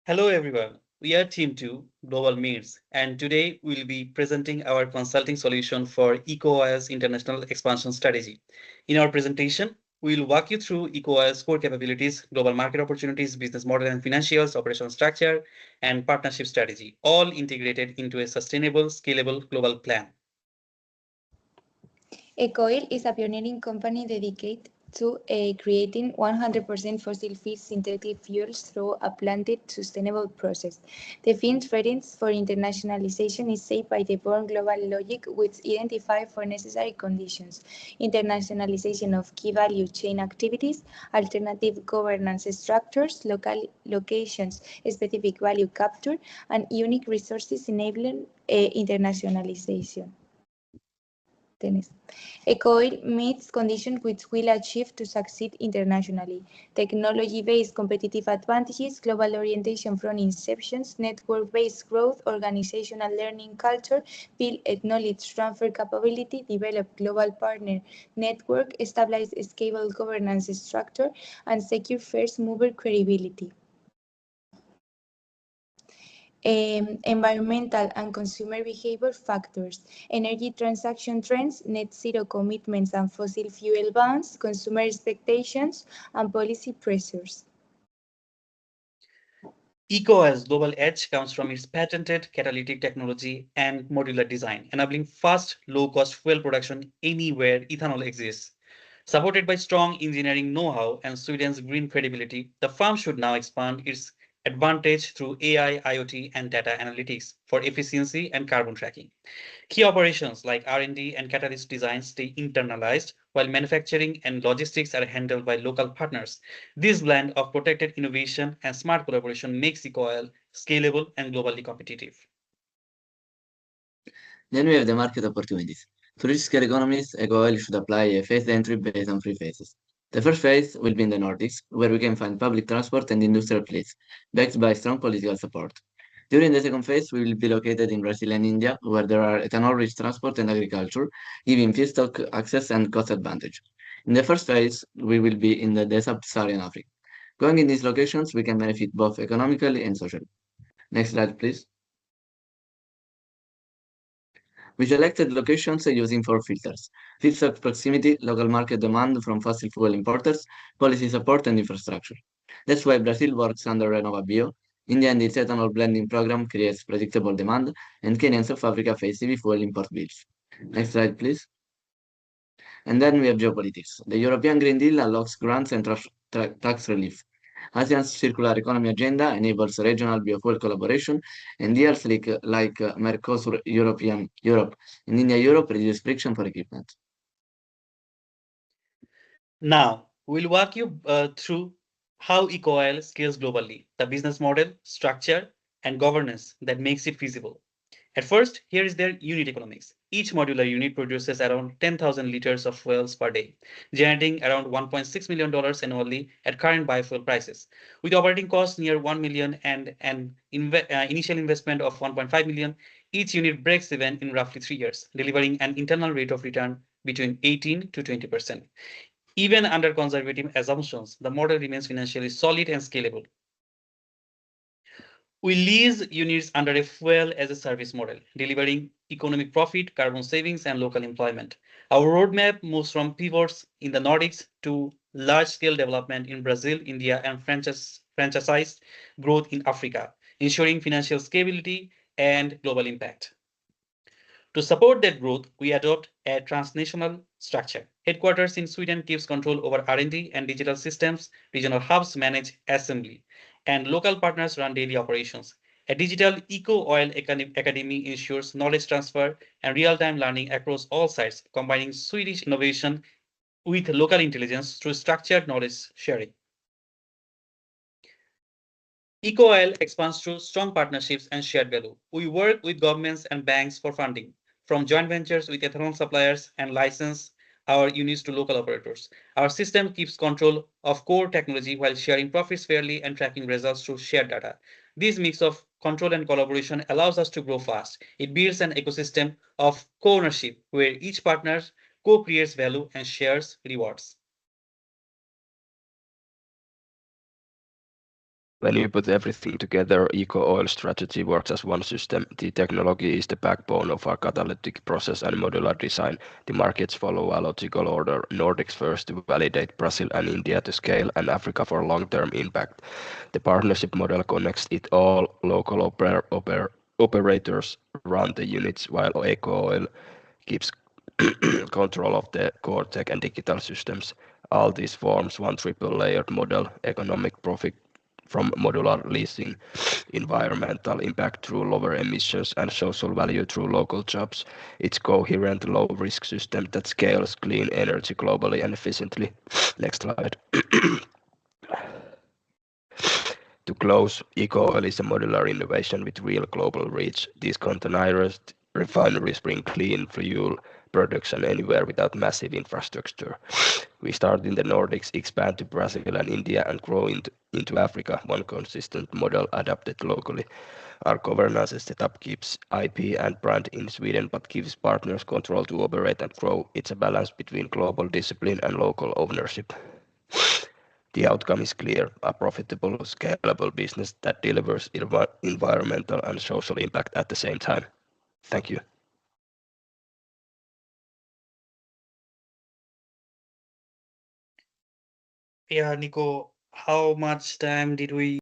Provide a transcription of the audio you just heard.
Hello everyone, we are Team 2 Global Meets and today we'll be presenting our consulting solution for EcoOI's international expansion strategy. In our presentation, we'll walk you through EcoOI's core capabilities, global market opportunities, business model and financials, operational structure, and partnership strategy, all integrated into a sustainable, scalable global plan. Ecoil is a pioneering company dedicated to creating 100% fossil-free synthetic fuels through a planned, sustainable process. The firm's readiness for internationalization is shaped by the born global logic which identifies four necessary conditions: internationalization of key value chain activities, alternative governance structures, local locations, specific value capture, and unique resources enabling internationalization. Dennis. EcoOil meets conditions which will achieve to succeed internationally: technology-based competitive advantages, global orientation from inception, network-based growth, organizational learning culture, build a knowledge transfer capability, develop global partner network, establish a scalable governance structure, and secure first mover credibility. Environmental and consumer behavior factors, energy transaction trends, net zero commitments and fossil fuel bans, consumer expectations, and policy pressures. EcoOI's global edge comes from its patented catalytic technology and modular design, enabling fast, low-cost fuel production anywhere ethanol exists. Supported by strong engineering know-how and Sweden's green credibility, the firm should now expand its advantage through AI, IoT, and data analytics for efficiency and carbon tracking. Key operations like R&D and catalyst design stay internalized, while manufacturing and logistics are handled by local partners. This blend of protected innovation and smart collaboration makes EcoOil scalable and globally competitive. Then we have the market opportunities. To reach scale economies, EcoOil should apply a phased entry based on three phases. The first phase will be in the Nordics, where we can find public transport and industrial fleets, backed by strong political support. During the second phase, we will be located in Brazil and India, where there are ethanol-rich transport and agriculture, giving feedstock access and cost advantage. In the first phase, we will be in the sub-Saharan Africa. Going in these locations, we can benefit both economically and socially. Next slide, please. We selected locations using four filters: feedstock proximity, local market demand from fossil fuel importers, policy support, and infrastructure. That's why Brazil works under RenovaBio, India and its ethanol blending program creates predictable demand, and Kenya and South Africa face heavy fuel import bills. Next slide, please. And then we have geopolitics. The European Green Deal unlocks grants and tax relief. ASEAN's circular economy agenda enables regional biofuel collaboration, and deals like Mercosur Europe and India Europe reduce friction for equipment. Now, we'll walk you through how EcoOil scales globally, the business model, structure, and governance that makes it feasible. At first, here is their unit economics. Each modular unit produces around 10,000 liters of fuels per day, generating around $1.6 million annually at current biofuel prices. With operating costs near 1 million and an initial investment of 1.5 million, each unit breaks even in roughly 3 years, delivering an internal rate of return between 18 to 20%. Even under conservative assumptions, the model remains financially solid and scalable. We lease units under a fuel as a service model, delivering economic profit, carbon savings, and local employment. Our roadmap moves from pivots in the Nordics to large-scale development in Brazil, India, and franchised growth in Africa, ensuring financial stability and global impact. To support that growth, we adopt a transnational structure. Headquarters in Sweden keeps control over R&D and digital systems, regional hubs manage assembly, and local partners run daily operations. A digital EcoOil academy ensures knowledge transfer and real-time learning across all sites, combining Swedish innovation with local intelligence through structured knowledge sharing. EcoOil expands through strong partnerships and shared value. We work with governments and banks for funding, from joint ventures with ethanol suppliers and license our units to local operators. Our system keeps control of core technology while sharing profits fairly and tracking results through shared data. This mix of control and collaboration allows us to grow fast. It builds an ecosystem of co-ownership where each partner co-creates value and shares rewards. When you put everything together, eco-oil strategy works as one system. The technology is the backbone of our catalytic process and modular design. The markets follow a logical order: Nordics first to validate, Brazil and India to scale, and Africa for long-term impact. The partnership model connects it all. Local operators run the units while eco-oil keeps control of the core tech and digital systems. All this forms one triple-layered model: economic profit from modular leasing, environmental impact through lower emissions, and social value through local jobs. It's coherent, low-risk system that scales clean energy globally and efficiently. Next slide. To close, eco-oil is a modular innovation with real global reach. These containerized refineries bring clean fuel production anywhere without massive infrastructure. We start in the Nordics, expand to Brazil and India, and grow into Africa, one consistent model adapted locally. Our governance setup keeps IP and brand in Sweden, but gives partners control to operate and grow. It's a balance between global discipline and local ownership. The outcome is clear: a profitable, scalable business that delivers environmental and social impact at the same time. Thank you. Yeah, Nico, how much time did we